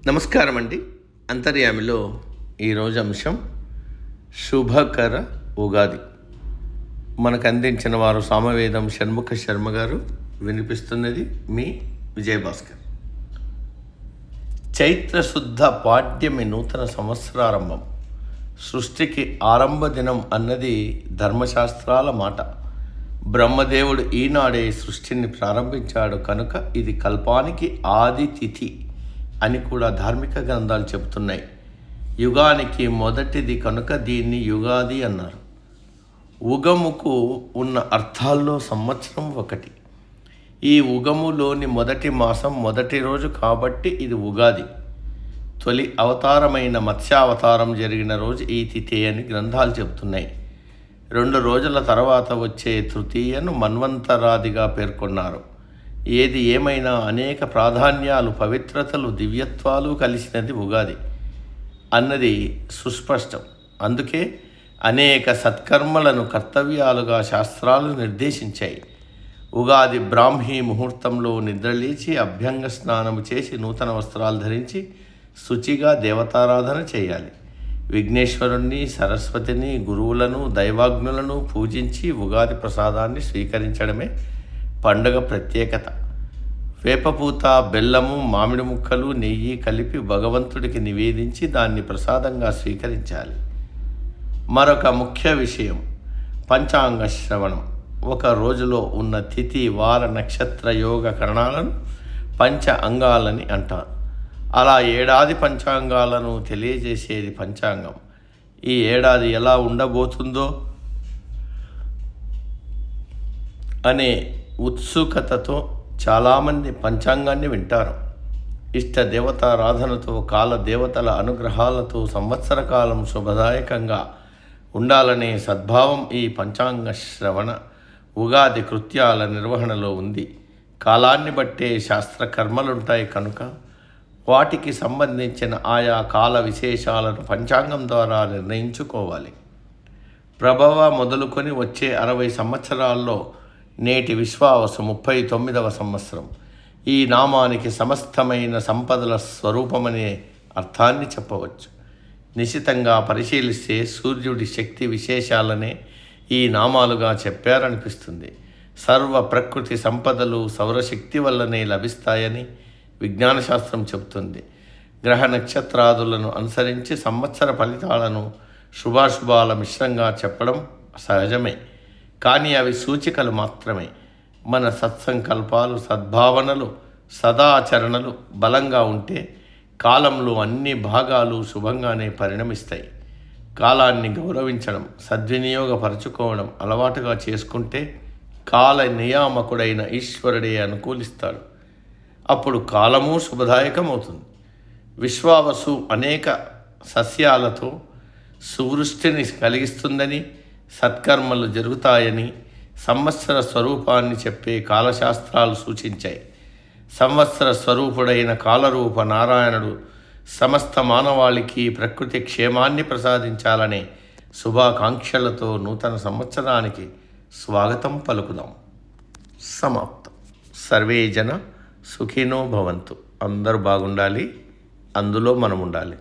నమస్కారం అండి. అంతర్యామిలో ఈరోజు అంశం శుభకర ఉగాది. మనకు అందించిన వారు సామవేదం షణ్ముఖ శర్మ గారు. వినిపిస్తున్నది మీ విజయభాస్కర్. చైత్రశుద్ధ పాడ్యమి నూతన సంవత్సరారంభం. సృష్టికి ఆరంభ దినం అన్నది ధర్మశాస్త్రాల మాట. బ్రహ్మదేవుడు ఈనాడే సృష్టిని ప్రారంభించాడు కనుక ఇది కల్పానికి ఆది తిథి అని కూడా ధార్మిక గ్రంథాలు చెబుతున్నాయి. యుగానికి మొదటిది కనుక దీన్ని యుగాది అన్నారు. ఉగముకు ఉన్న అర్థాల్లో సంవత్సరం ఒకటి. ఈ ఉగములోని మొదటి మాసం మొదటి రోజు కాబట్టి ఇది ఉగాది. తొలి అవతారమైన మత్స్యావతారం జరిగిన రోజు ఈ తిథి అని గ్రంథాలు చెబుతున్నాయి. 2 రోజుల తర్వాత వచ్చే తృతీయను మన్వంతరాదిగా పేర్కొన్నారు. ఏది ఏమైనా అనేక ప్రాధాన్యాలు, పవిత్రతలు, దివ్యత్వాలు కలిసినది ఉగాది అన్నది సుస్పష్టం. అందుకే అనేక సత్కర్మలను కర్తవ్యాలుగా శాస్త్రాలు నిర్దేశించాయి. ఉగాది బ్రాహ్మీ ముహూర్తంలో నిద్రలేచి అభ్యంగ స్నానము చేసి నూతన వస్త్రాలు ధరించి శుచిగా దేవతారాధన చేయాలి. విఘ్నేశ్వరుణ్ణి, సరస్వతిని, గురువులను, దైవాజ్ఞులను పూజించి ఉగాది ప్రసాదాన్ని స్వీకరించడమే పండుగ ప్రత్యేకత. వేపపూత, బెల్లము, మామిడి ముక్కలు, నెయ్యి కలిపి భగవంతుడికి నివేదించి దాన్ని ప్రసాదంగా స్వీకరించాలి. మరొక ముఖ్య విషయం పంచాంగ శ్రవణం. ఒక రోజులో ఉన్న తిథి, వార, నక్షత్ర, యోగ కరణాలను పంచ అంగాలని అంటారు. అలా ఏడాది పంచాంగాలను తెలియజేసేది పంచాంగం. ఈ ఏడాది ఎలా ఉండబోతుందో అనే ఉత్సుకతతో చాలామంది పంచాంగాన్ని వింటారు. ఇష్ట దేవతారాధనతో, కాల దేవతల అనుగ్రహాలతో సంవత్సర కాలం శుభదాయకంగా ఉండాలనే సద్భావం ఈ పంచాంగ శ్రవణ ఉగాది కృత్యాల నిర్వహణలో ఉంది. కాలాన్ని బట్టే శాస్త్రకర్మలుంటాయి కనుక వాటికి సంబంధించిన ఆయా కాల విశేషాలను పంచాంగం ద్వారా నిర్ణయించుకోవాలి. ప్రభవ మొదలుకొని వచ్చే 60 సంవత్సరాల్లో నేటి విశ్వావసు 39వ సంవత్సరం. ఈ నామానికి సమస్తమైన సంపదల స్వరూపమనే అర్థాన్ని చెప్పవచ్చు. నిశితంగా పరిశీలిస్తే సూర్యుడి శక్తి విశేషాలనే ఈ నామాలుగా చెప్పారనిపిస్తుంది. సర్వ ప్రకృతి సంపదలు సౌరశక్తి వల్లనే లభిస్తాయని విజ్ఞాన శాస్త్రం చెబుతుంది. గ్రహ నక్షత్రాదులను అనుసరించి సంవత్సర ఫలితాలను శుభాశుభాల మిశ్రంగా చెప్పడం సహజమే. కానీ అవి సూచికలు మాత్రమే. మన సత్సంకల్పాలు, సద్భావనలు, సదాచరణలు బలంగా ఉంటే కాలంలో అన్ని భాగాలు శుభంగానే పరిణమిస్తాయి. కాలాన్ని గౌరవించడం, సద్వినియోగపరచుకోవడం అలవాటుగా చేసుకుంటే కాల నియామకుడైన ఈశ్వరుడే అనుకూలిస్తాడు. అప్పుడు కాలము శుభదాయకమవుతుంది. విశ్వావసు అనేక సస్యాలతో సువృష్టిని కలిగిస్తుందని, సత్కర్మలు జరుగుతాయని సంవత్సర స్వరూపాన్ని చెప్పే కాలశాస్త్రాలు సూచించాయి. సంవత్సర స్వరూపుడైన కాలరూప నారాయణుడు సమస్త మానవాళికి ప్రకృతి క్షేమాన్ని ప్రసాదించాలనే శుభాకాంక్షలతో నూతన సంవత్సరానికి స్వాగతం పలుకుదాం. సమాప్తం. సర్వే జన సుఖినో భవంతు. అందరూ బాగుండాలి, అందులో మనం ఉండాలి.